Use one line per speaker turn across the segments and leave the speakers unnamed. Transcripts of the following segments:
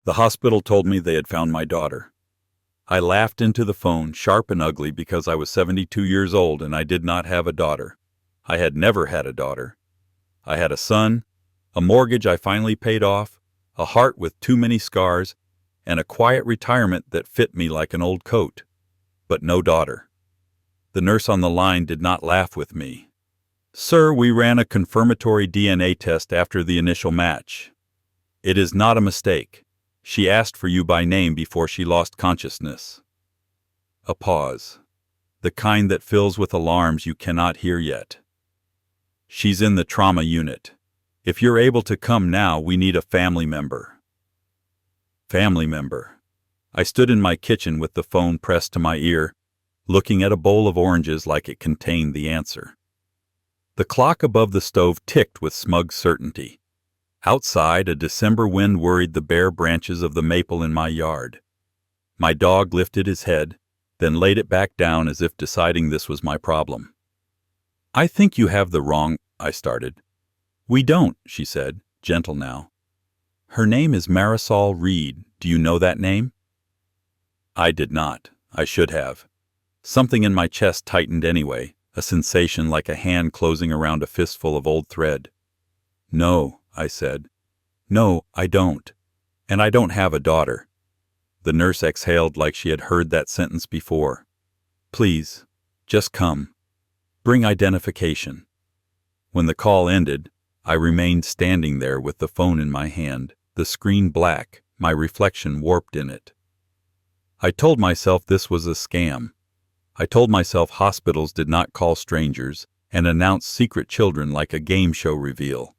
The hospital told me they had found my daughter. I laughed into the phone, sharp and ugly, because I was 72 years old and I did not have a daughter. I had never had a daughter. I had a son, a mortgage I finally paid off, a heart with too many scars, and a quiet retirement that fit me like an old coat. But no daughter. The nurse on the line did not laugh with me. "Sir, we ran a confirmatory DNA test after the initial match. It is not a mistake. She asked for you by name before she lost consciousness." A pause. The kind that fills with alarms you cannot hear yet. "She's in the trauma unit. If you're able to come now, we need a family member." Family member. I stood in my kitchen with the phone pressed to my ear, looking at a bowl of oranges like it contained the answer. The clock above the stove ticked with smug certainty. Outside, a December wind worried the bare branches of the maple in my yard. My dog lifted his head, then laid it back down as if deciding this was my problem. "I think you have the wrong," I started. "We don't," she said, gentle now. "Her name is Marisol Reed. Do you know that name?" I did not. I should have. Something in my chest tightened anyway, a sensation like a hand closing around a fistful of old thread. "No," I said. "No, I don't. And I don't have a daughter." The nurse exhaled like she had heard that sentence before. "Please, just come. Bring identification." When the call ended, I remained standing there with the phone in my hand, the screen black, my reflection warped in it. I told myself this was a scam. I told myself hospitals did not call strangers and announce secret children like a game show reveal.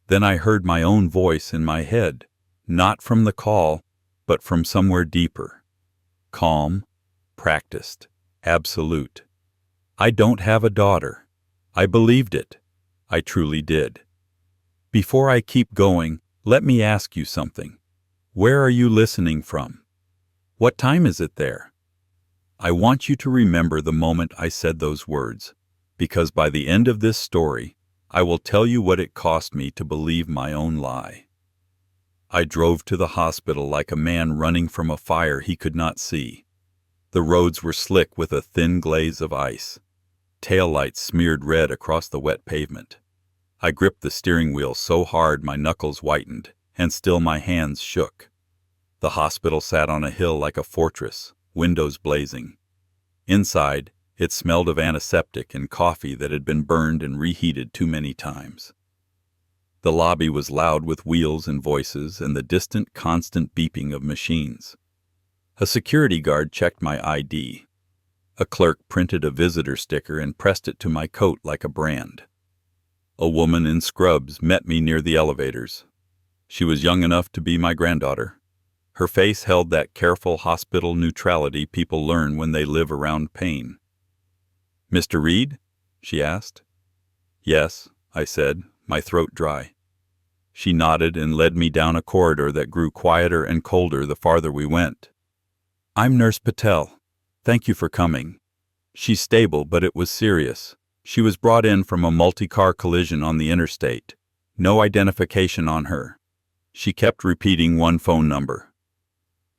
Then I heard my own voice in my head, not from the call, but from somewhere deeper. Calm, practiced, absolute. "I don't have a daughter." I believed it. I truly did. Before I keep going, let me ask you something. Where are you listening from? What time is it there? I want you to remember the moment I said those words, because by the end of this story, I will tell you what it cost me to believe my own lie. I drove to the hospital like a man running from a fire he could not see. The roads were slick with a thin glaze of ice. Taillights smeared red across the wet pavement. I gripped the steering wheel so hard my knuckles whitened, and still my hands shook. The hospital sat on a hill like a fortress, windows blazing. Inside, it smelled of antiseptic and coffee that had been burned and reheated too many times. The lobby was loud with wheels and voices and the distant, constant beeping of machines. A security guard checked my ID. A clerk printed a visitor sticker and pressed it to my coat like a brand. A woman in scrubs met me near the elevators. She was young enough to be my granddaughter. Her face held that careful hospital neutrality people learn when they live around pain. "Mr. Reed?" she asked. "Yes," I said, my throat dry. She nodded and led me down a corridor that grew quieter and colder the farther we went. "I'm Nurse Patel. Thank you for coming." She's stable, but it was serious. She was brought in from a multi-car collision on the interstate. No identification on her. She kept repeating one phone number.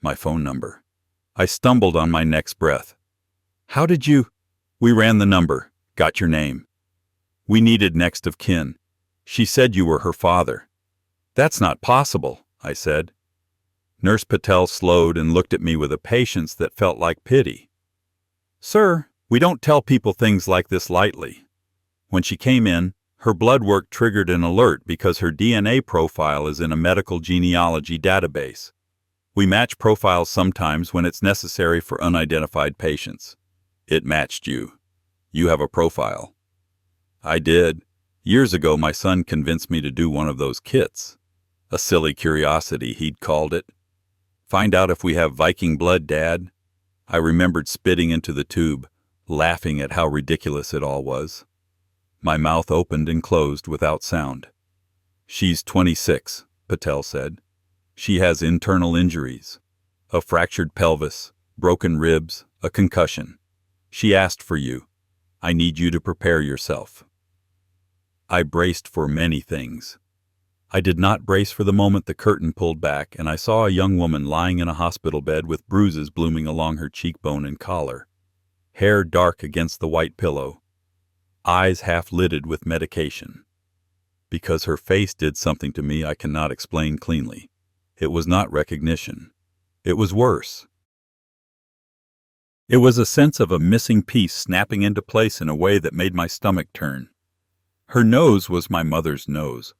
My phone number. I stumbled on my next breath. "How did you—" "We ran the number. Got your name. We needed next of kin. She said you were her father." "That's not possible," I said. Nurse Patel slowed and looked at me with a patience that felt like pity. "Sir, we don't tell people things like this lightly." When she came in, her blood work triggered an alert because her DNA profile is in a medical genealogy database. We match profiles sometimes when it's necessary for unidentified patients. It matched you. You have a profile. I did. Years ago, my son convinced me to do one of those kits. A silly curiosity, he'd called it. "Find out if we have Viking blood, Dad." I remembered spitting into the tube, laughing at how ridiculous it all was. My mouth opened and closed without sound. "She's 26, Patel said. She has internal injuries. A fractured pelvis, broken ribs, a concussion. She asked for you. I need you to prepare yourself." I braced for many things. I did not brace for the moment the curtain pulled back, and I saw a young woman lying in a hospital bed with bruises blooming along her cheekbone and collar, hair dark against the white pillow, eyes half-lidded with medication. Because her face did something to me I cannot explain cleanly. It was not recognition. It was worse. It was a sense of a missing piece snapping into place in a way that made my stomach turn. Her nose was my mother's nose.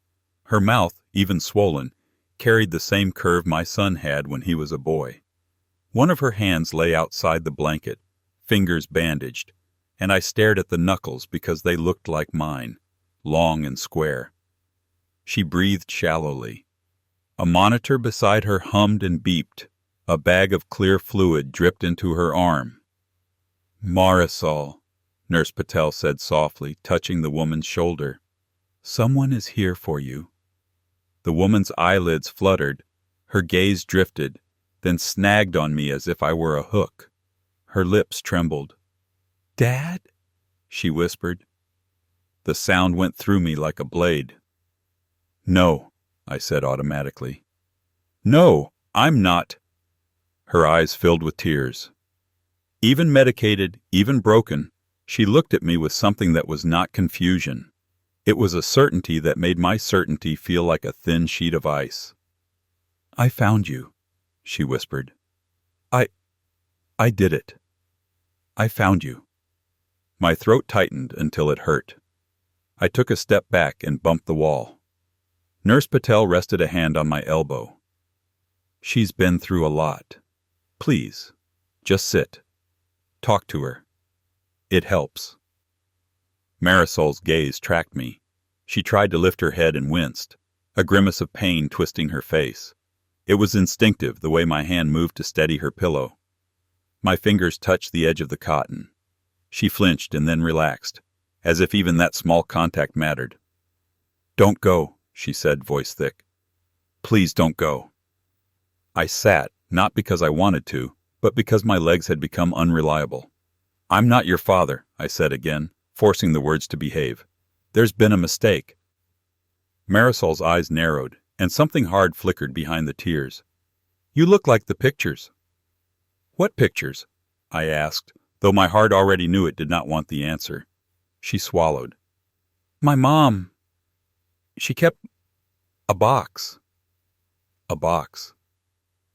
Her mouth, even swollen, carried the same curve my son had when he was a boy. One of her hands lay outside the blanket, fingers bandaged, and I stared at the knuckles because they looked like mine, long and square. She breathed shallowly. A monitor beside her hummed and beeped. A bag of clear fluid dripped into her arm. "Marisol," Nurse Patel said softly, touching the woman's shoulder. "Someone is here for you." The woman's eyelids fluttered, her gaze drifted, then snagged on me as if I were a hook. Her lips trembled. "Dad?" she whispered. The sound went through me like a blade. "No," I said automatically. "No, I'm not." Her eyes filled with tears. Even medicated, even broken, she looked at me with something that was not confusion. It was a certainty that made my certainty feel like a thin sheet of ice. "I found you," she whispered. I did it. I found you." My throat tightened until it hurt. I took a step back and bumped the wall. Nurse Patel rested a hand on my elbow. "She's been through a lot. Please, just sit. Talk to her. It helps." Marisol's gaze tracked me. She tried to lift her head and winced, a grimace of pain twisting her face. It was instinctive, the way my hand moved to steady her pillow. My fingers touched the edge of the cotton. She flinched and then relaxed, as if even that small contact mattered. "Don't go," she said, voice thick. "Please don't go." I sat, not because I wanted to, but because my legs had become unreliable. "I'm not your father," I said again, forcing the words to behave. "There's been a mistake." Marisol's eyes narrowed, and something hard flickered behind the tears. "You look like the pictures." "What pictures?" I asked, though my heart already knew it did not want the answer. She swallowed. "My mom. She kept a box." A box.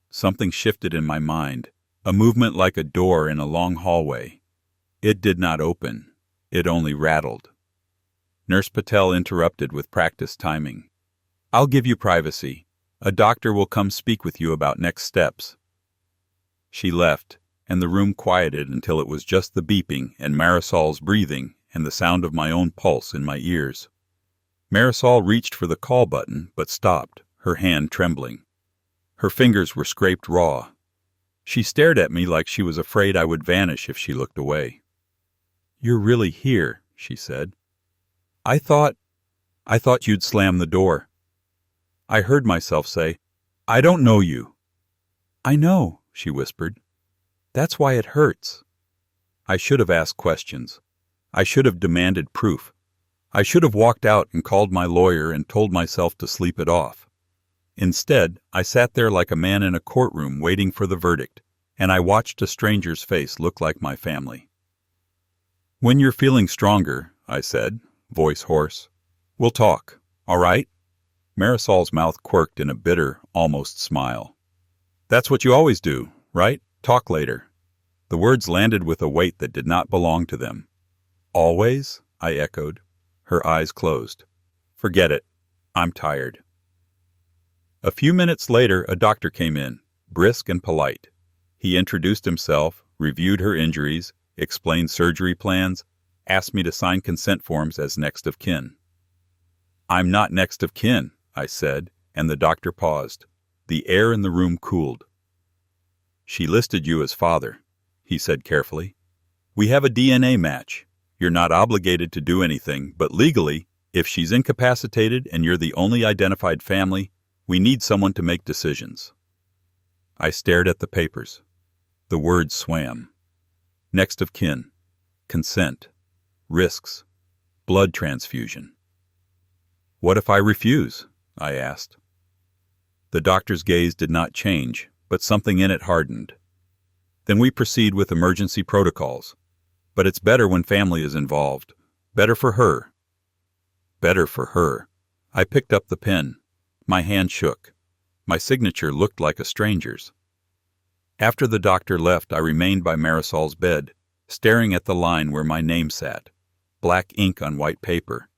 Something shifted in my mind, a movement like a door in a long hallway. It did not open. It only rattled. Nurse Patel interrupted with practiced timing. "I'll give you privacy. A doctor will come speak with you about next steps." She left, and the room quieted until it was just the beeping and Marisol's breathing and the sound of my own pulse in my ears. Marisol reached for the call button, but stopped, her hand trembling. Her fingers were scraped raw. She stared at me like she was afraid I would vanish if she looked away. "You're really here," she said. I thought you'd slam the door." I heard myself say, "I don't know you." "I know," she whispered. "That's why it hurts." I should have asked questions. I should have demanded proof. I should have walked out and called my lawyer and told myself to sleep it off. Instead, I sat there like a man in a courtroom waiting for the verdict, and I watched a stranger's face look like my family. "When you're feeling stronger," I said, voice hoarse, "we'll talk, all right?" Marisol's mouth quirked in a bitter, almost smile. "That's what you always do, right? Talk later." The words landed with a weight that did not belong to them. "Always?" I echoed. Her eyes closed. "Forget it. I'm tired." A few minutes later, a doctor came in, brisk and polite. He introduced himself, reviewed her injuries, explained surgery plans, asked me to sign consent forms as next of kin. "I'm not next of kin," I said, and the doctor paused. The air in the room cooled. "She listed you as father," he said carefully. "We have a DNA match. You're not obligated to do anything, but legally, if she's incapacitated and you're the only identified family, we need someone to make decisions." I stared at the papers. The words swam. Next of kin, consent, risks, blood transfusion. What if I refuse? I asked. The doctor's gaze did not change, but something in it hardened. Then we proceed with emergency protocols. But it's better when family is involved. Better for her. Better for her. I picked up the pen. My hand shook. My signature looked like a stranger's. After the doctor left, I remained by Marisol's bed, staring at the line where my name sat, black ink on white paper.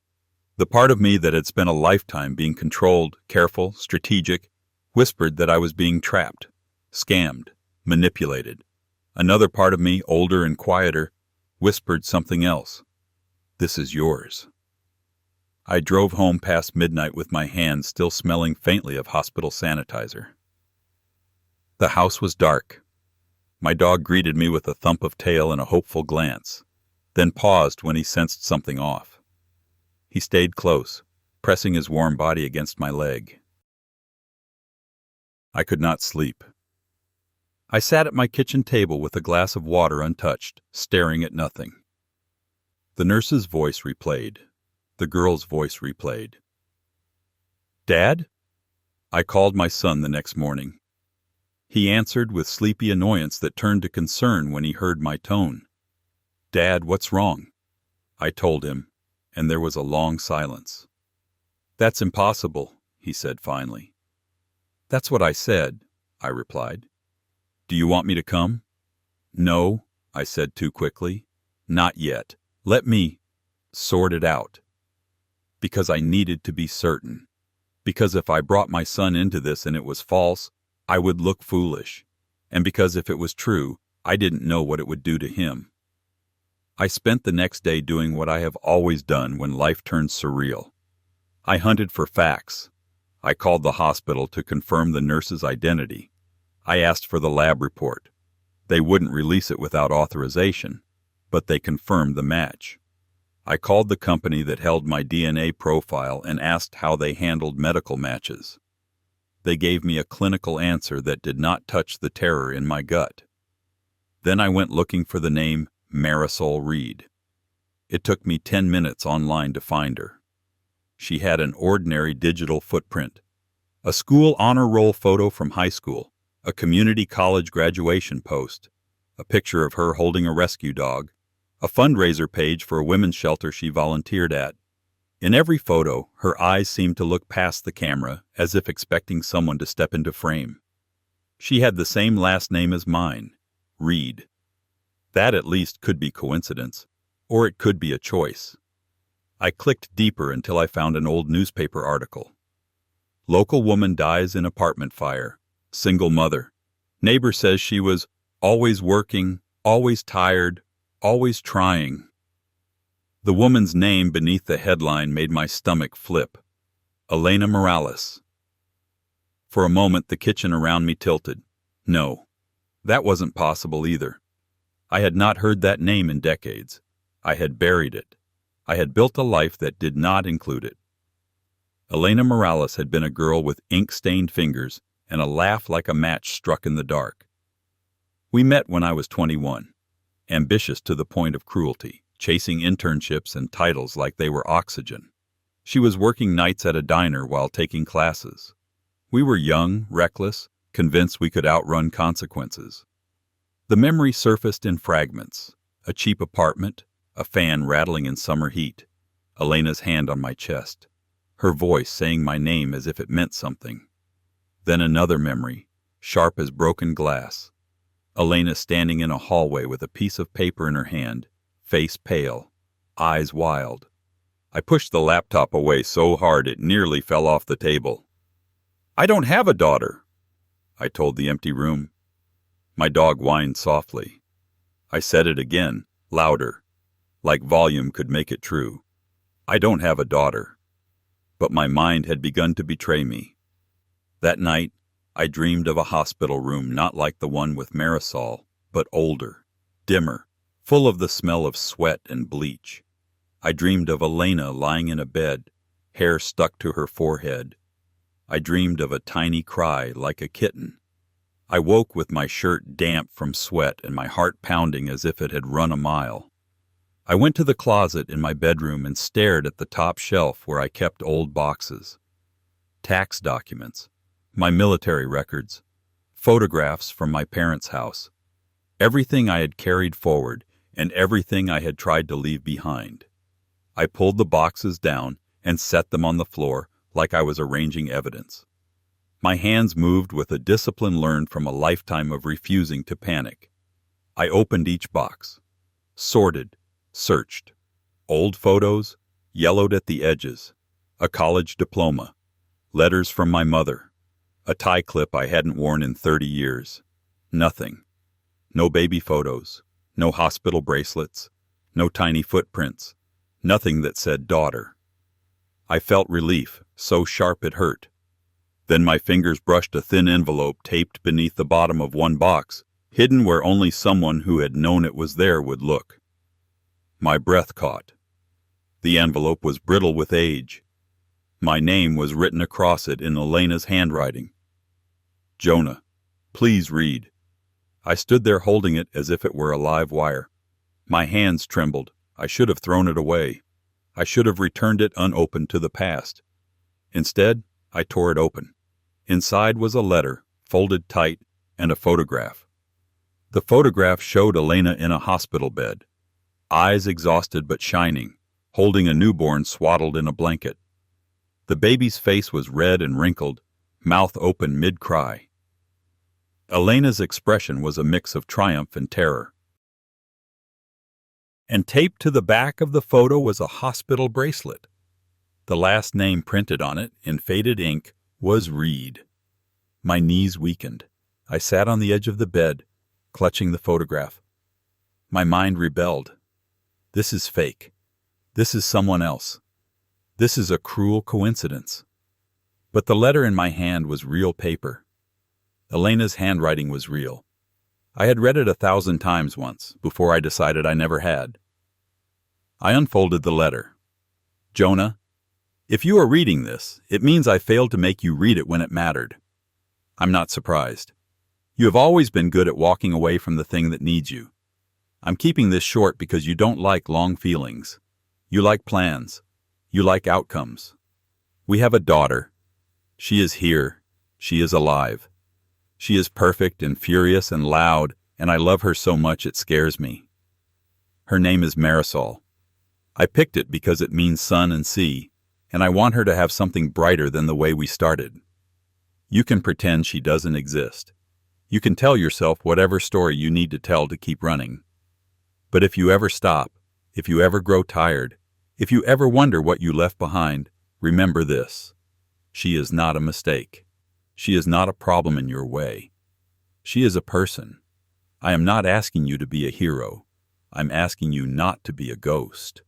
The part of me that had spent a lifetime being controlled, careful, strategic, whispered that I was being trapped, scammed, manipulated. Another part of me, older and quieter, whispered something else. This is yours. I drove home past midnight with my hands still smelling faintly of hospital sanitizer. The house was dark. My dog greeted me with a thump of tail and a hopeful glance, then paused when he sensed something off. He stayed close, pressing his warm body against my leg. I could not sleep. I sat at my kitchen table with a glass of water untouched, staring at nothing. The nurse's voice replayed. The girl's voice replayed. Dad? I called my son the next morning. He answered with sleepy annoyance that turned to concern when he heard my tone. Dad, what's wrong? I told him, and there was a long silence. That's impossible, he said finally. That's what I said, I replied. Do you want me to come? No, I said too quickly. Not yet. Let me sort it out. Because I needed to be certain. Because if I brought my son into this and it was false, I would look foolish. And because if it was true, I didn't know what it would do to him. I spent the next day doing what I have always done when life turns surreal. I hunted for facts. I called the hospital to confirm the nurse's identity. I asked for the lab report. They wouldn't release it without authorization, but they confirmed the match. I called the company that held my DNA profile and asked how they handled medical matches. They gave me a clinical answer that did not touch the terror in my gut. Then I went looking for the name Marisol Reed. It took me 10 minutes online to find her. She had an ordinary digital footprint, a school honor roll photo from high school, a community college graduation post, a picture of her holding a rescue dog, a fundraiser page for a women's shelter she volunteered at. In every photo, her eyes seemed to look past the camera as if expecting someone to step into frame. She had the same last name as mine, Reed. That at least could be coincidence, or it could be a choice. I clicked deeper until I found an old newspaper article. Local woman dies in apartment fire. Single mother. Neighbor says she was always working, always tired, always trying. The woman's name beneath the headline made my stomach flip. Elena Morales. For a moment the kitchen around me tilted. No, that wasn't possible either. I had not heard that name in decades. I had buried it. I had built a life that did not include it. Elena Morales had been a girl with ink-stained fingers and a laugh like a match struck in the dark. We met when I was 21, ambitious to the point of cruelty, chasing internships and titles like they were oxygen. She was working nights at a diner while taking classes. We were young, reckless, convinced we could outrun consequences. The memory surfaced in fragments: a cheap apartment, a fan rattling in summer heat, Elena's hand on my chest, her voice saying my name as if it meant something. Then another memory, sharp as broken glass. Elena standing in a hallway with a piece of paper in her hand, face pale, eyes wild. I pushed the laptop away so hard it nearly fell off the table. I don't have a daughter, I told the empty room. My dog whined softly. I said it again, louder, like volume could make it true. I don't have a daughter. But my mind had begun to betray me. That night, I dreamed of a hospital room not like the one with Marisol, but older, dimmer, full of the smell of sweat and bleach. I dreamed of Elena lying in a bed, hair stuck to her forehead. I dreamed of a tiny cry like a kitten. I woke with my shirt damp from sweat and my heart pounding as if it had run a mile. I went to the closet in my bedroom and stared at the top shelf where I kept old boxes. tax documents, my military records, photographs from my parents' house, everything I had carried forward and everything I had tried to leave behind. I pulled the boxes down and set them on the floor like I was arranging evidence. My hands moved with a discipline learned from a lifetime of refusing to panic. I opened each box, sorted, searched. Old photos, yellowed at the edges, a college diploma, letters from my mother, a tie clip I hadn't worn in 30 years. Nothing. No baby photos, no hospital bracelets, no tiny footprints, nothing that said daughter. I felt relief, so sharp it hurt. Then my fingers brushed a thin envelope taped beneath the bottom of one box, hidden where only someone who had known it was there would look. My breath caught. The envelope was brittle with age. My name was written across it in Elena's handwriting. Jonah, please read. I stood there holding it as if it were a live wire. My hands trembled. I should have thrown it away. I should have returned it unopened to the past. Instead, I tore it open. Inside was a letter, folded tight, and a photograph. The photograph showed Elena in a hospital bed, eyes exhausted but shining, holding a newborn swaddled in a blanket. The baby's face was red and wrinkled, mouth open mid-cry. Elena's expression was a mix of triumph and terror. And taped to the back of the photo was a hospital bracelet. The last name printed on it, in faded ink, was Reed. My knees weakened. I sat on the edge of the bed, clutching the photograph. My mind rebelled. This is fake. This is someone else. This is a cruel coincidence. But the letter in my hand was real paper. Elena's handwriting was real. I had read it 1,000 times once, before I decided I never had. I unfolded the letter. Jonah, if you are reading this, it means I failed to make you read it when it mattered. I'm not surprised. You have always been good at walking away from the thing that needs you. I'm keeping this short because you don't like long feelings. You like plans. You like outcomes. We have a daughter. She is here. She is alive. She is perfect and furious and loud, and I love her so much it scares me. Her name is Marisol. I picked it because it means sun and sea, and I want her to have something brighter than the way we started. You can pretend she doesn't exist. You can tell yourself whatever story you need to tell to keep running. But if you ever stop, if you ever grow tired, if you ever wonder what you left behind, remember this. She is not a mistake. She is not a problem in your way. She is a person. I am not asking you to be a hero. I'm asking you not to be a ghost.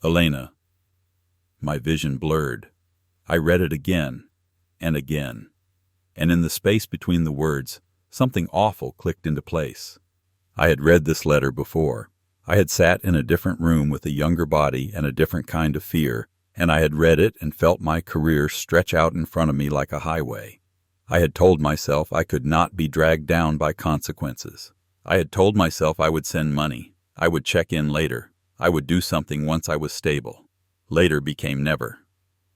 Elena. My vision blurred. I read it again and again. And in the space between the words, something awful clicked into place. I had read this letter before. I had sat in a different room with a younger body and a different kind of fear, and I had read it and felt my career stretch out in front of me like a highway. I had told myself I could not be dragged down by consequences. I had told myself I would send money. I would check in later. I would do something once I was stable. Later became never.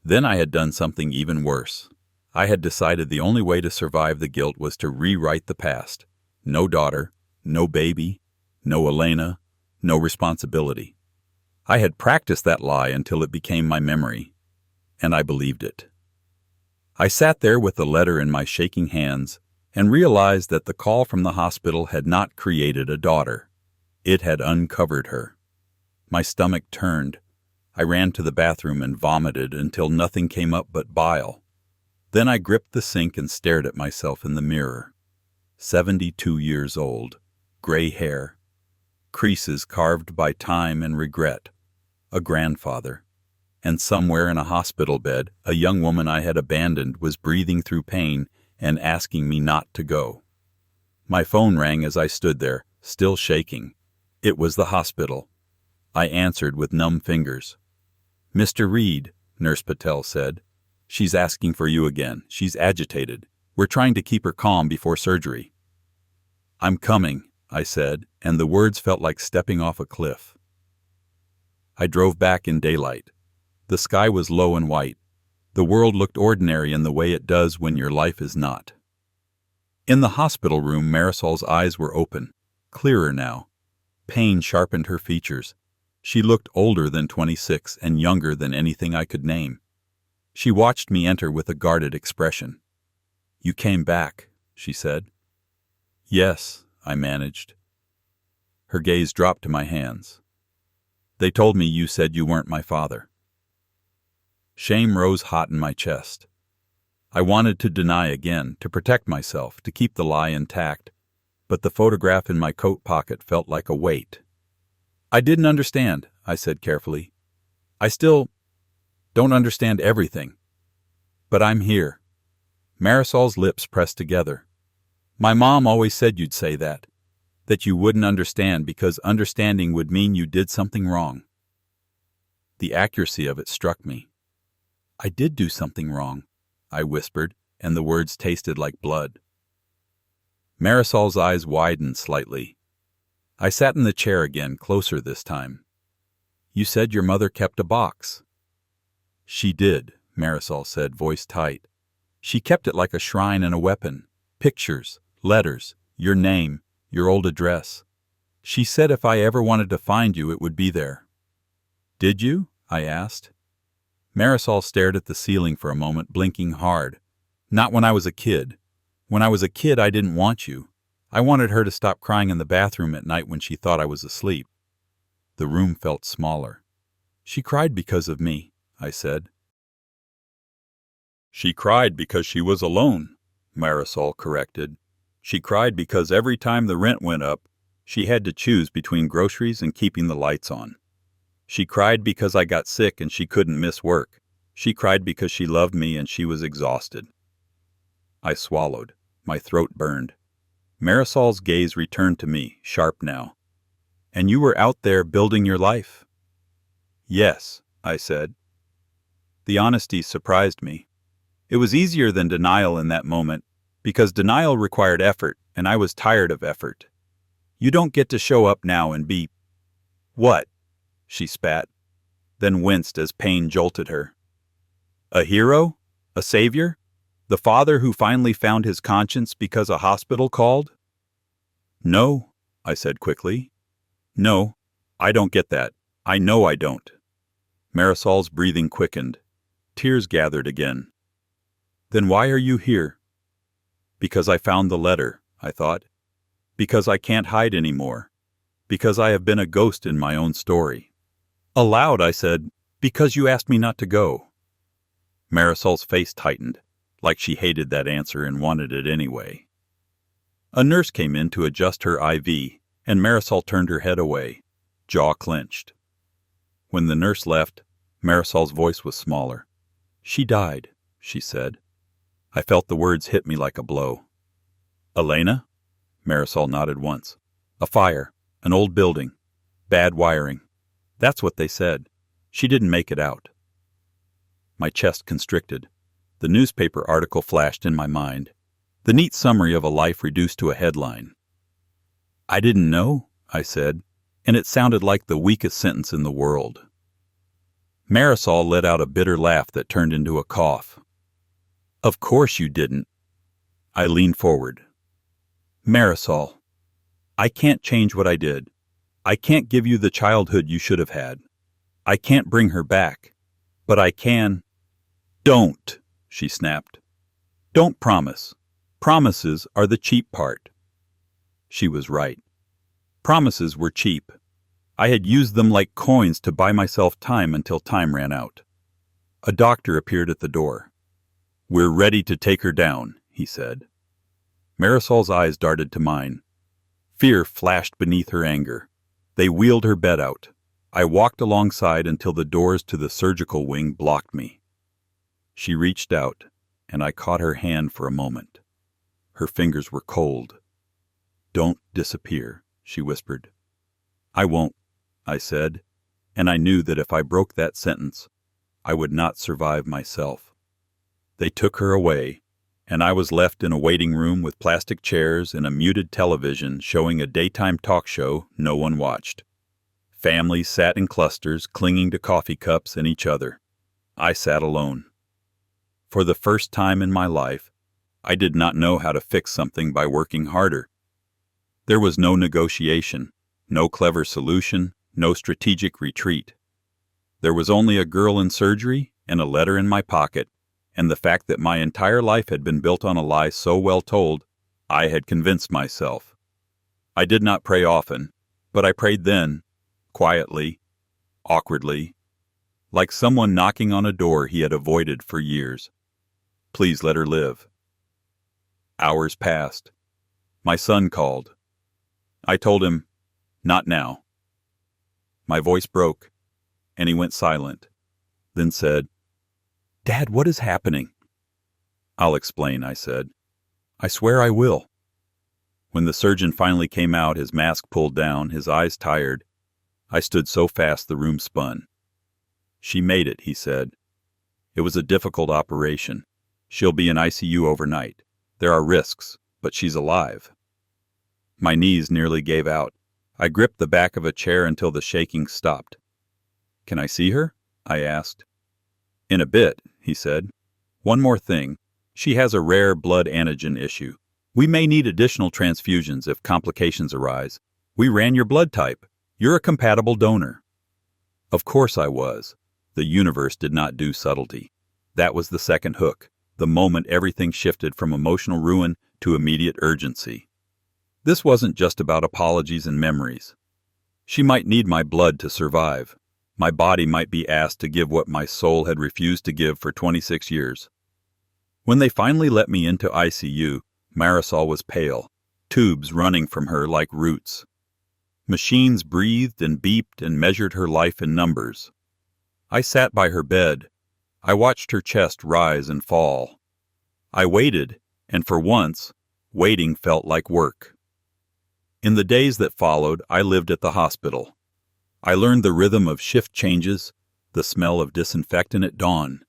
Then I had done something even worse. I had decided the only way to survive the guilt was to rewrite the past. No daughter, no baby, no Elena, no responsibility. I had practiced that lie until it became my memory, and I believed it. I sat there with the letter in my shaking hands and realized that the call from the hospital had not created a daughter. It had uncovered her. My stomach turned. I ran to the bathroom and vomited until nothing came up but bile. Then I gripped the sink and stared at myself in the mirror. 72 years old, gray hair, creases carved by time and regret, a grandfather. And somewhere in a hospital bed, a young woman I had abandoned was breathing through pain and asking me not to go. My phone rang as I stood there, still shaking. It was the hospital. I answered with numb fingers. Mr. Reed, Nurse Patel said. She's asking for you again. She's agitated. We're trying to keep her calm before surgery. I'm coming, I said, and the words felt like stepping off a cliff. I drove back in daylight. The sky was low and white. The world looked ordinary in the way it does when your life is not. In the hospital room, Marisol's eyes were open, clearer now. Pain sharpened her features. She looked older than 26 and younger than anything I could name. She watched me enter with a guarded expression. "You came back," she said. "Yes," I managed. Her gaze dropped to my hands. "They told me you said you weren't my father." Shame rose hot in my chest. I wanted to deny again, to protect myself, to keep the lie intact, but the photograph in my coat pocket felt like a weight. "I didn't understand," I said carefully. "I still don't understand everything. But I'm here." Marisol's lips pressed together. "My mom always said you'd say that you wouldn't understand because understanding would mean you did something wrong." The accuracy of it struck me. "I did do something wrong," I whispered, and the words tasted like blood. Marisol's eyes widened slightly. I sat in the chair again, closer this time. "You said your mother kept a box." "She did," Marisol said, voice tight. "She kept it like a shrine and a weapon. Pictures, letters, your name, your old address. She said if I ever wanted to find you, it would be there." "Did you?" I asked. Marisol stared at the ceiling for a moment, blinking hard. "Not when I was a kid. When I was a kid, I didn't want you. I wanted her to stop crying in the bathroom at night when she thought I was asleep." The room felt smaller. "She cried because of me," I said. "She cried because she was alone," Marisol corrected. "She cried because every time the rent went up, she had to choose between groceries and keeping the lights on. She cried because I got sick and she couldn't miss work. She cried because she loved me and she was exhausted." I swallowed. My throat burned. Marisol's gaze returned to me, sharp now. "And you were out there building your life?" "Yes," I said. The honesty surprised me. It was easier than denial in that moment, because denial required effort, and I was tired of effort. "You don't get to show up now and be—" "What?" she spat, then winced as pain jolted her. "A hero? A savior? The father who finally found his conscience because a hospital called?" "No," I said quickly. "No, I don't get that. I know I don't." Marisol's breathing quickened. Tears gathered again. "Then why are you here?" "Because I found the letter," I thought. "Because I can't hide anymore. Because I have been a ghost in my own story." Aloud I said, "Because you asked me not to go." Marisol's face tightened, like she hated that answer and wanted it anyway. A nurse came in to adjust her IV, and Marisol turned her head away, jaw clenched. When the nurse left, Marisol's voice was smaller. "She died," she said. I felt the words hit me like a blow. "Elena?" Marisol nodded once. "A fire, an old building, bad wiring. That's what they said. She didn't make it out." My chest constricted. The newspaper article flashed in my mind. The neat summary of a life reduced to a headline. "I didn't know," I said, and it sounded like the weakest sentence in the world. Marisol let out a bitter laugh that turned into a cough. "Of course you didn't." I leaned forward. "Marisol, I can't change what I did. I can't give you the childhood you should have had. I can't bring her back. But I can—" "Don't," she snapped. "Don't promise. Promises are the cheap part." She was right. Promises were cheap. I had used them like coins to buy myself time until time ran out. A doctor appeared at the door. "We're ready to take her down," he said. Marisol's eyes darted to mine. Fear flashed beneath her anger. They wheeled her bed out. I walked alongside until the doors to the surgical wing blocked me. She reached out, and I caught her hand for a moment. Her fingers were cold. "Don't disappear," she whispered. "I won't," I said, and I knew that if I broke that sentence, I would not survive myself. They took her away, and I was left in a waiting room with plastic chairs and a muted television showing a daytime talk show no one watched. Families sat in clusters, clinging to coffee cups and each other. I sat alone. For the first time in my life, I did not know how to fix something by working harder. There was no negotiation, no clever solution, no strategic retreat. There was only a girl in surgery and a letter in my pocket, and the fact that my entire life had been built on a lie so well told, I had convinced myself. I did not pray often, but I prayed then, quietly, awkwardly, like someone knocking on a door he had avoided for years. Please let her live. Hours passed. My son called. I told him, not now. My voice broke, and he went silent, then said, Dad, what is happening? I'll explain, I said. I swear I will. When the surgeon finally came out, his mask pulled down, his eyes tired, I stood so fast the room spun. She made it, he said. It was a difficult operation. She'll be in ICU overnight. There are risks, but she's alive. My knees nearly gave out. I gripped the back of a chair until the shaking stopped. Can I see her? I asked. In a bit, he said. One more thing. She has a rare blood antigen issue. We may need additional transfusions if complications arise. We ran your blood type. You're a compatible donor. Of course I was. The universe did not do subtlety. That was the second hook, the moment everything shifted from emotional ruin to immediate urgency. This wasn't just about apologies and memories. She might need my blood to survive. My body might be asked to give what my soul had refused to give for 26 years. When they finally let me into ICU, Marisol was pale, tubes running from her like roots. Machines breathed and beeped and measured her life in numbers. I sat by her bed. I watched her chest rise and fall. I waited, and for once, waiting felt like work. In the days that followed, I lived at the hospital. I learned the rhythm of shift changes, the smell of disinfectant at dawn,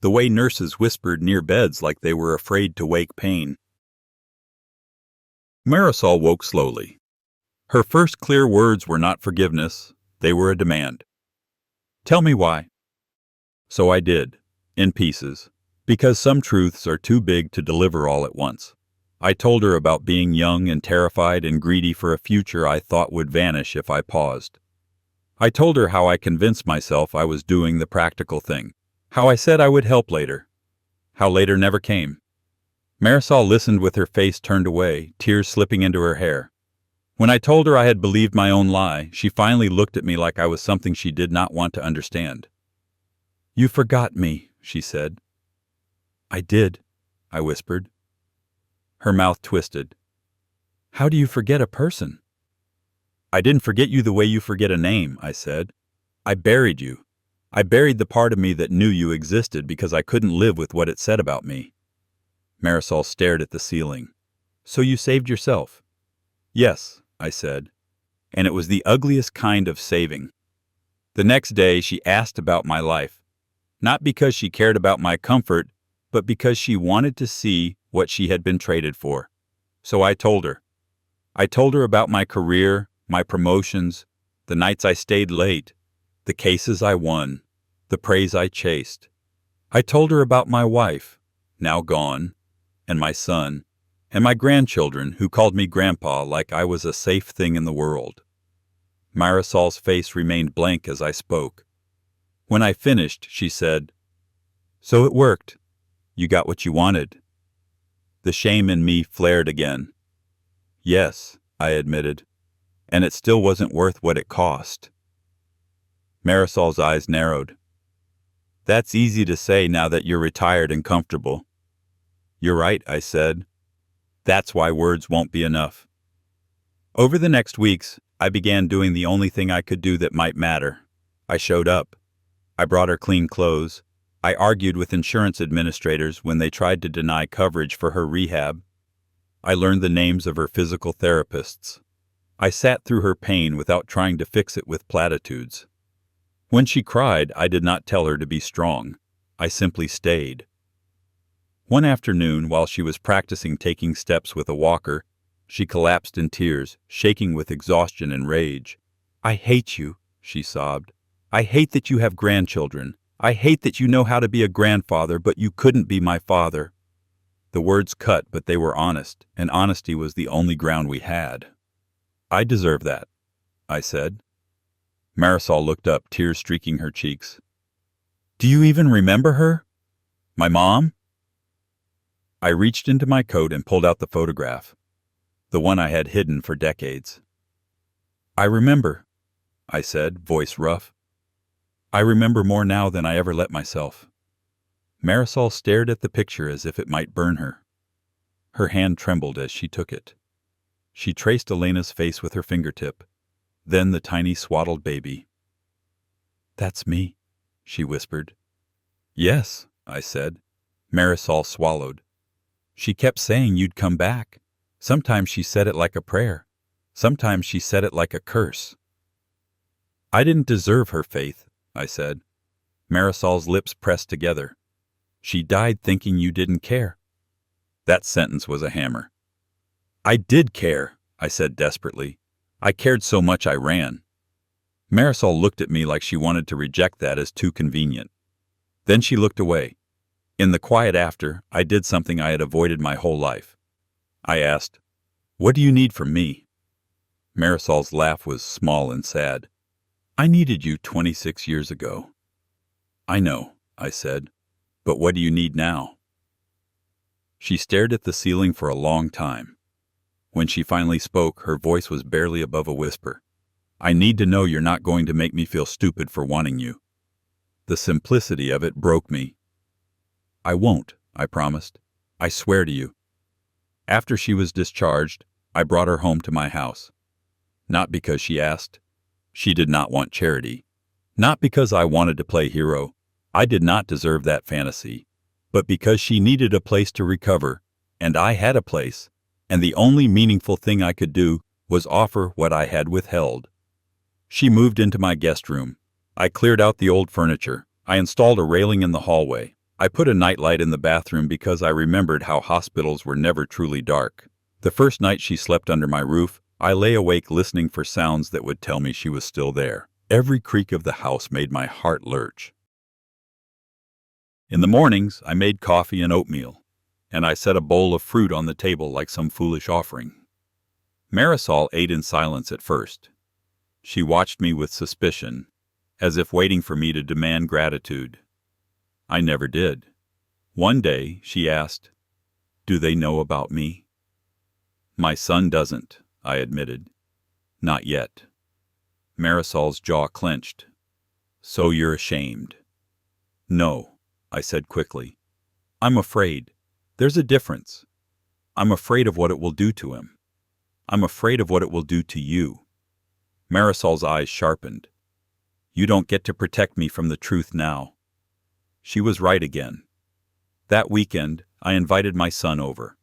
the way nurses whispered near beds like they were afraid to wake pain. Marisol woke slowly. Her first clear words were not forgiveness, they were a demand. Tell me why. So I did, in pieces, because some truths are too big to deliver all at once. I told her about being young and terrified and greedy for a future I thought would vanish if I paused. I told her how I convinced myself I was doing the practical thing, how I said I would help later, how later never came. Marisol listened with her face turned away, tears slipping into her hair. When I told her I had believed my own lie, she finally looked at me like I was something she did not want to understand. You forgot me, she said. I did, I whispered. Her mouth twisted. How do you forget a person? I didn't forget you the way you forget a name, I said. I buried you. I buried the part of me that knew you existed because I couldn't live with what it said about me. Marisol stared at the ceiling. So you saved yourself? Yes, I said. And it was the ugliest kind of saving. The next day she asked about my life. Not because she cared about my comfort, but because she wanted to see what she had been traded for. So I told her. I told her about my career, my promotions, the nights I stayed late, the cases I won, the praise I chased. I told her about my wife, now gone, and my son, and my grandchildren who called me grandpa like I was a safe thing in the world. Marisol's face remained blank as I spoke. When I finished, she said, So it worked. You got what you wanted. The shame in me flared again. Yes, I admitted, and it still wasn't worth what it cost. Marisol's eyes narrowed. That's easy to say now that you're retired and comfortable. You're right, I said. That's why words won't be enough. Over the next weeks, I began doing the only thing I could do that might matter. I showed up. I brought her clean clothes. I argued with insurance administrators when they tried to deny coverage for her rehab. I learned the names of her physical therapists. I sat through her pain without trying to fix it with platitudes. When she cried, I did not tell her to be strong. I simply stayed. One afternoon, while she was practicing taking steps with a walker, she collapsed in tears, shaking with exhaustion and rage. I hate you, she sobbed. I hate that you have grandchildren. I hate that you know how to be a grandfather, but you couldn't be my father." The words cut, but they were honest, and honesty was the only ground we had. "I deserve that," I said. Marisol looked up, tears streaking her cheeks. "Do you even remember her? My mom?" I reached into my coat and pulled out the photograph, the one I had hidden for decades. "I remember," I said, voice rough. "I remember more now than I ever let myself." Marisol stared at the picture as if it might burn her. Her hand trembled as she took it. She traced Elena's face with her fingertip, then the tiny swaddled baby. "That's me," she whispered. "Yes," I said. Marisol swallowed. "She kept saying you'd come back. Sometimes she said it like a prayer. Sometimes she said it like a curse." "I didn't deserve her faith," I said. Marisol's lips pressed together. "She died thinking you didn't care." That sentence was a hammer. "I did care," I said desperately. "I cared so much I ran." Marisol looked at me like she wanted to reject that as too convenient. Then she looked away. In the quiet after, I did something I had avoided my whole life. I asked, "What do you need from me?" Marisol's laugh was small and sad. "I needed you 26 years ago." "I know," I said, "but what do you need now?" She stared at the ceiling for a long time. When she finally spoke, her voice was barely above a whisper. "I need to know you're not going to make me feel stupid for wanting you." The simplicity of it broke me. "I won't," I promised. "I swear to you." After she was discharged, I brought her home to my house. Not because she asked. She did not want charity. Not because I wanted to play hero. I did not deserve that fantasy. But because she needed a place to recover, and I had a place, and the only meaningful thing I could do was offer what I had withheld. She moved into my guest room. I cleared out the old furniture. I installed a railing in the hallway. I put a nightlight in the bathroom because I remembered how hospitals were never truly dark. The first night she slept under my roof, I lay awake listening for sounds that would tell me she was still there. Every creak of the house made my heart lurch. In the mornings, I made coffee and oatmeal, and I set a bowl of fruit on the table like some foolish offering. Marisol ate in silence at first. She watched me with suspicion, as if waiting for me to demand gratitude. I never did. One day, she asked, "Do they know about me?" "My son doesn't," I admitted. "Not yet." Marisol's jaw clenched. "So you're ashamed?" "No," I said quickly. "I'm afraid. There's a difference. I'm afraid of what it will do to him. I'm afraid of what it will do to you." Marisol's eyes sharpened. "You don't get to protect me from the truth now." She was right again. That weekend, I invited my son over.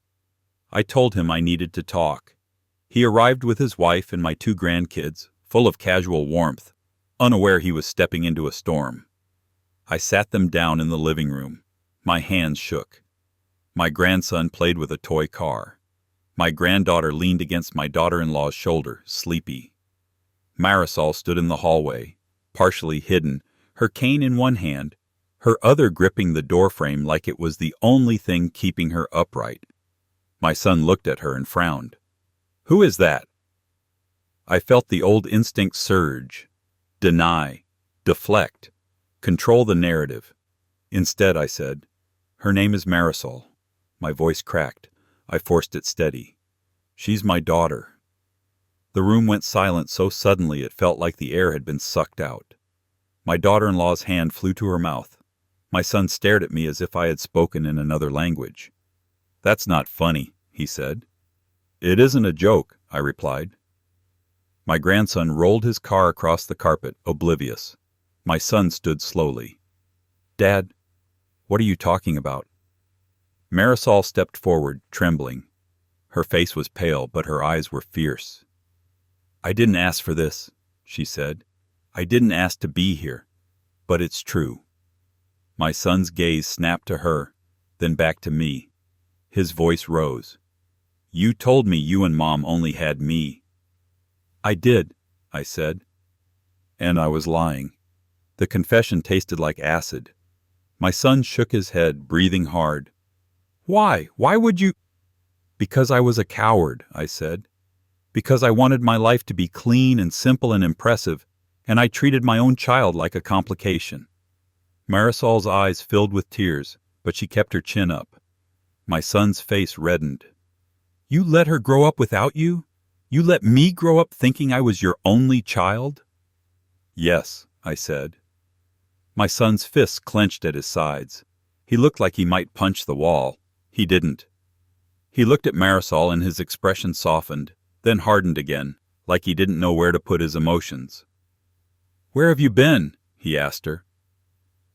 I told him I needed to talk. He arrived with his wife and my 2 grandkids, full of casual warmth, unaware he was stepping into a storm. I sat them down in the living room. My hands shook. My grandson played with a toy car. My granddaughter leaned against my daughter-in-law's shoulder, sleepy. Marisol stood in the hallway, partially hidden, her cane in one hand, her other gripping the doorframe like it was the only thing keeping her upright. My son looked at her and frowned. "Who is that?" I felt the old instinct surge. Deny. Deflect. Control the narrative. Instead, I said, "Her name is Marisol." My voice cracked. I forced it steady. "She's my daughter." The room went silent so suddenly it felt like the air had been sucked out. My daughter-in-law's hand flew to her mouth. My son stared at me as if I had spoken in another language. "That's not funny," he said. "It isn't a joke," I replied. My grandson rolled his car across the carpet, oblivious. My son stood slowly. "Dad, what are you talking about?" Marisol stepped forward, trembling. Her face was pale, but her eyes were fierce. "I didn't ask for this," she said. "I didn't ask to be here. But it's true." My son's gaze snapped to her, then back to me. His voice rose. "You told me you and Mom only had me." "I did," I said. And I was lying. The confession tasted like acid. My son shook his head, breathing hard. Why? Why would you? Because I was a coward, I said. Because I wanted my life to be clean and simple and impressive, and I treated my own child like a complication. Marisol's eyes filled with tears, but she kept her chin up. My son's face reddened. You let her grow up without you? You let me grow up thinking I was your only child? Yes, I said. My son's fists clenched at his sides. He looked like he might punch the wall. He didn't. He looked at Marisol and his expression softened, then hardened again, like he didn't know where to put his emotions. Where have you been? He asked her.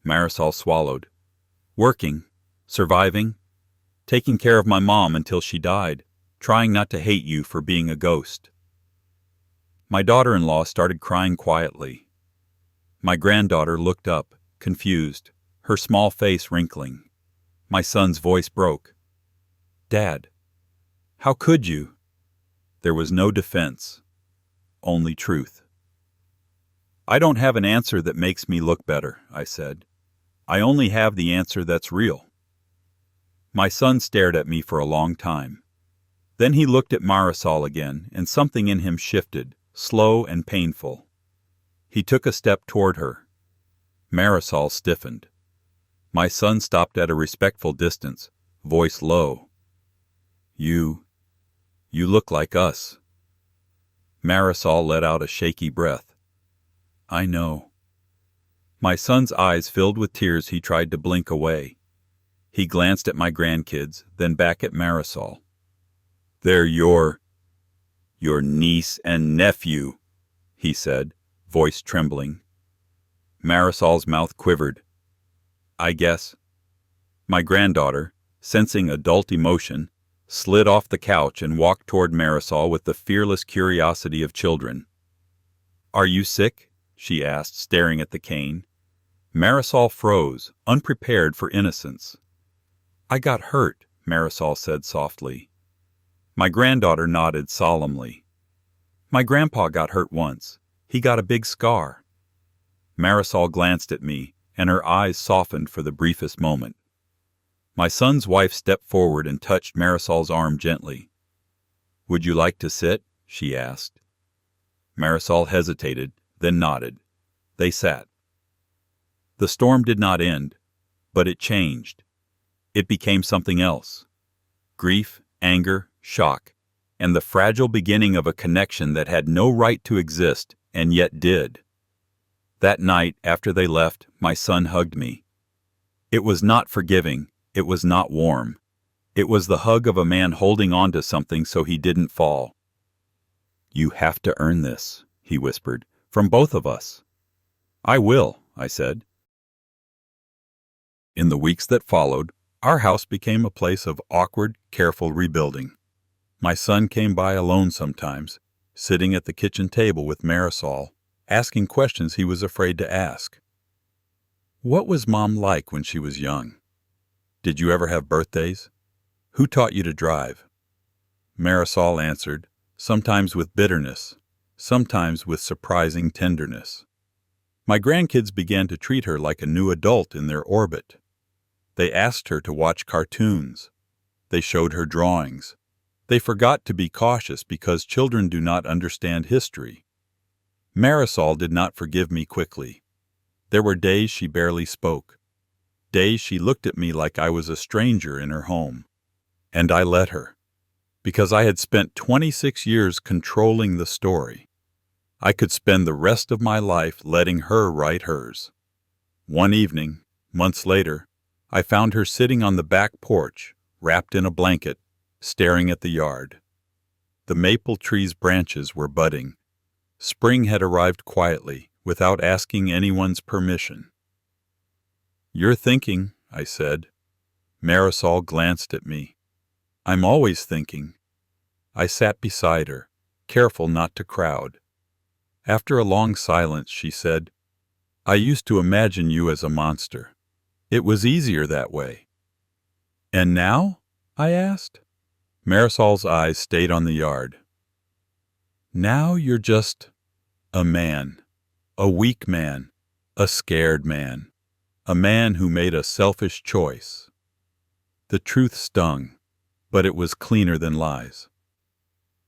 Marisol swallowed. Working, surviving, taking care of my mom until she died, trying not to hate you for being a ghost. My daughter-in-law started crying quietly. My granddaughter looked up, confused, her small face wrinkling. My son's voice broke. Dad, how could you? There was no defense, only truth. I don't have an answer that makes me look better, I said. I only have the answer that's real. My son stared at me for a long time. Then he looked at Marisol again, and something in him shifted, slow and painful. He took a step toward her. Marisol stiffened. My son stopped at a respectful distance, voice low. You look like us. Marisol let out a shaky breath. I know. My son's eyes filled with tears. He tried to blink away. He glanced at my grandkids, then back at Marisol. They're your niece and nephew, he said, voice trembling. Marisol's mouth quivered. I guess. My granddaughter, sensing adult emotion, slid off the couch and walked toward Marisol with the fearless curiosity of children. Are you sick? She asked, staring at the cane. Marisol froze, unprepared for innocence. I got hurt, Marisol said softly. My granddaughter nodded solemnly. My grandpa got hurt once. He got a big scar. Marisol glanced at me, and her eyes softened for the briefest moment. My son's wife stepped forward and touched Marisol's arm gently. Would you like to sit? She asked. Marisol hesitated, then nodded. They sat. The storm did not end, but it changed. It became something else. Grief, anger, shock, and the fragile beginning of a connection that had no right to exist and yet did. That night, after they left, my son hugged me. It was not forgiving. It was not warm. It was the hug of a man holding on to something so he didn't fall. You have to earn this, he whispered, from both of us. I will, I said. In the weeks that followed, our house became a place of awkward, careful rebuilding. My son came by alone sometimes, sitting at the kitchen table with Marisol, asking questions he was afraid to ask. What was Mom like when she was young? Did you ever have birthdays? Who taught you to drive? Marisol answered, sometimes with bitterness, sometimes with surprising tenderness. My grandkids began to treat her like a new adult in their orbit. They asked her to watch cartoons. They showed her drawings. They forgot to be cautious because children do not understand history. Marisol did not forgive me quickly. There were days she barely spoke. Days she looked at me like I was a stranger in her home. And I let her, because I had spent 26 years controlling the story. I could spend the rest of my life letting her write hers. One evening, months later, I found her sitting on the back porch, wrapped in a blanket, staring at the yard. The maple tree's branches were budding. Spring had arrived quietly, without asking anyone's permission. You're thinking, I said. Marisol glanced at me. I'm always thinking. I sat beside her, careful not to crowd. After a long silence, she said, I used to imagine you as a monster. It was easier that way. And now? I asked. Marisol's eyes stayed on the yard. Now you're just a man, a weak man, A scared man. A man who made a selfish choice. The truth stung, but it was cleaner than lies.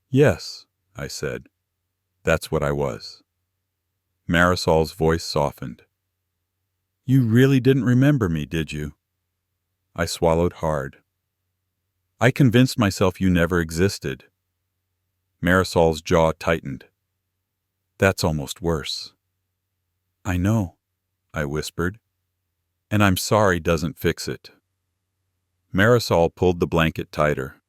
Yes, I said. That's what I was. Marisol's voice softened. You really didn't remember me, did you? I swallowed hard. I convinced myself you never existed. Marisol's jaw tightened. That's almost worse. I know, I whispered, and I'm sorry doesn't fix it. Marisol pulled the blanket tighter.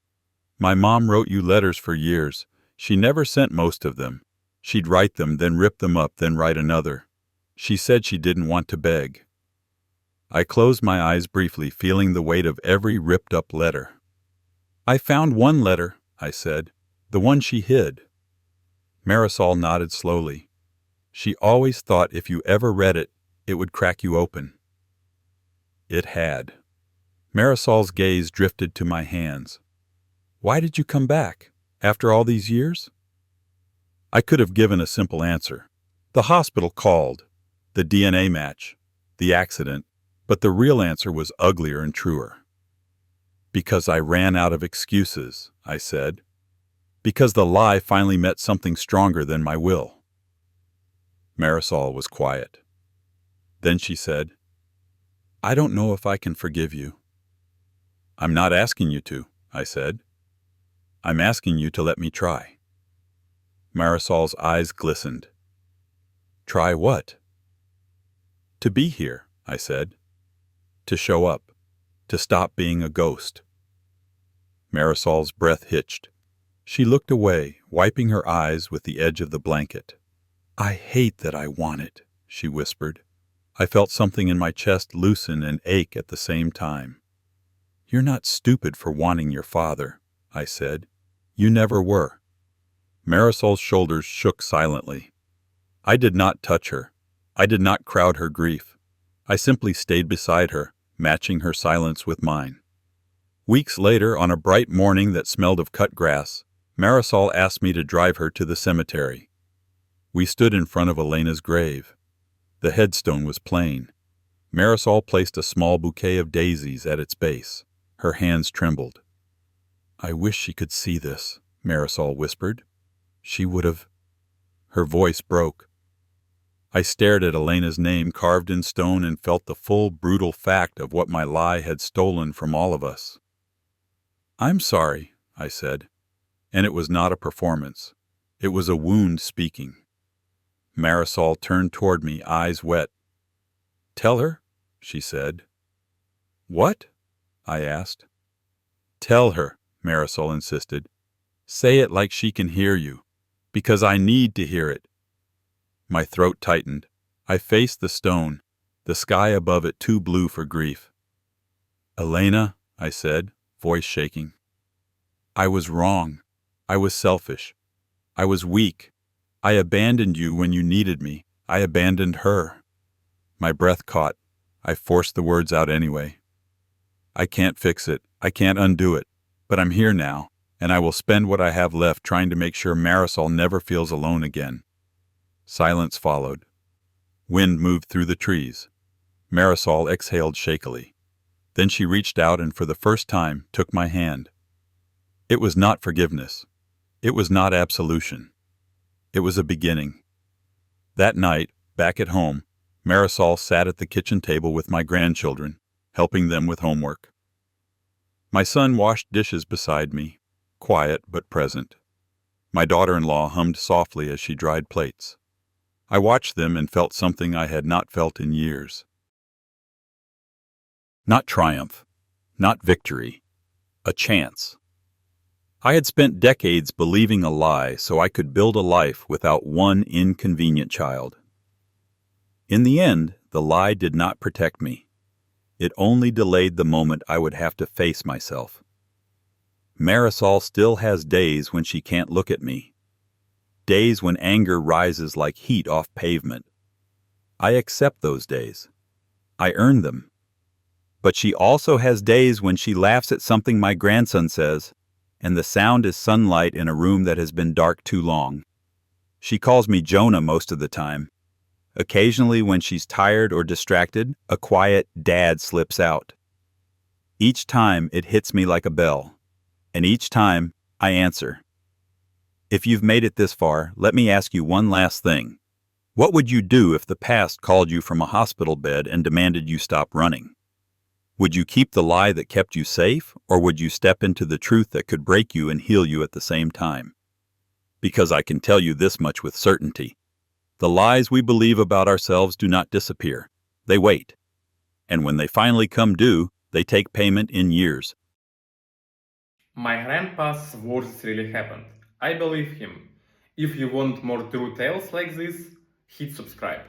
My mom wrote you letters for years. She never sent most of them. She'd write them, then rip them up, then write another. She said she didn't want to beg. I closed my eyes briefly, feeling the weight of every ripped-up letter. I found one letter, I said, the one she hid. Marisol nodded slowly. She always thought if you ever read it, it would crack you open. It had. Marisol's gaze drifted to my hands. Why did you come back, after all these years? I could have given a simple answer. The hospital called, the DNA match, the accident, but the real answer was uglier and truer. Because I ran out of excuses, I said. Because the lie finally met something stronger than my will. Marisol was quiet. Then she said, I don't know if I can forgive you. I'm not asking you to, I said. I'm asking you to let me try. Marisol's eyes glistened. Try what? To be here, I said. To show up. To stop being a ghost. Marisol's breath hitched. She looked away, wiping her eyes with the edge of the blanket. I hate that I want it, she whispered. I felt something in my chest loosen and ache at the same time. You're not stupid for wanting your father, I said. You never were. Marisol's shoulders shook silently. I did not touch her. I did not crowd her grief. I simply stayed beside her, matching her silence with mine. Weeks later, on a bright morning that smelled of cut grass, Marisol asked me to drive her to the cemetery. We stood in front of Elena's grave. The headstone was plain. Marisol placed a small bouquet of daisies at its base. Her hands trembled. I wish she could see this, Marisol whispered. She would have... Her voice broke. I stared at Elena's name carved in stone and felt the full, brutal fact of what my lie had stolen from all of us. I'm sorry, I said. And it was not a performance. It was a wound speaking. Marisol turned toward me, eyes wet. Tell her, she said. What? I asked. Tell her, Marisol insisted. Say it like she can hear you, because I need to hear it. My throat tightened. I faced the stone, the sky above it too blue for grief. Elena, I said, voice shaking. I was wrong. I was selfish. I was weak. I abandoned you when you needed me. I abandoned her. My breath caught. I forced the words out anyway. I can't fix it. I can't undo it. But I'm here now, and I will spend what I have left trying to make sure Marisol never feels alone again. Silence followed. Wind moved through the trees. Marisol exhaled shakily. Then she reached out and for the first time took my hand. It was not forgiveness. It was not absolution. It was a beginning. That night, back at home, Marisol sat at the kitchen table with my grandchildren, helping them with homework. My son washed dishes beside me, quiet but present. My daughter-in-law hummed softly as she dried plates. I watched them and felt something I had not felt in years. Not triumph, not victory, a chance. I had spent decades believing a lie so I could build a life without one inconvenient child. In the end, the lie did not protect me. It only delayed the moment I would have to face myself. Marisol still has days when she can't look at me. Days when anger rises like heat off pavement. I accept those days. I earn them. But she also has days when she laughs at something my grandson says, and the sound is sunlight in a room that has been dark too long. She calls me Jonah most of the time. Occasionally, when she's tired or distracted, a quiet dad slips out. Each time, it hits me like a bell. And each time, I answer. If you've made it this far, let me ask you one last thing. What would you do if the past called you from a hospital bed and demanded you stop running? Would you keep the lie that kept you safe, or would you step into the truth that could break you and heal you at the same time? Because I can tell you this much with certainty. The lies we believe about ourselves do not disappear. They wait. And when they finally come due, they take payment in years.
My grandpa's words really happened. I believe him. If you want more true tales like this, hit subscribe.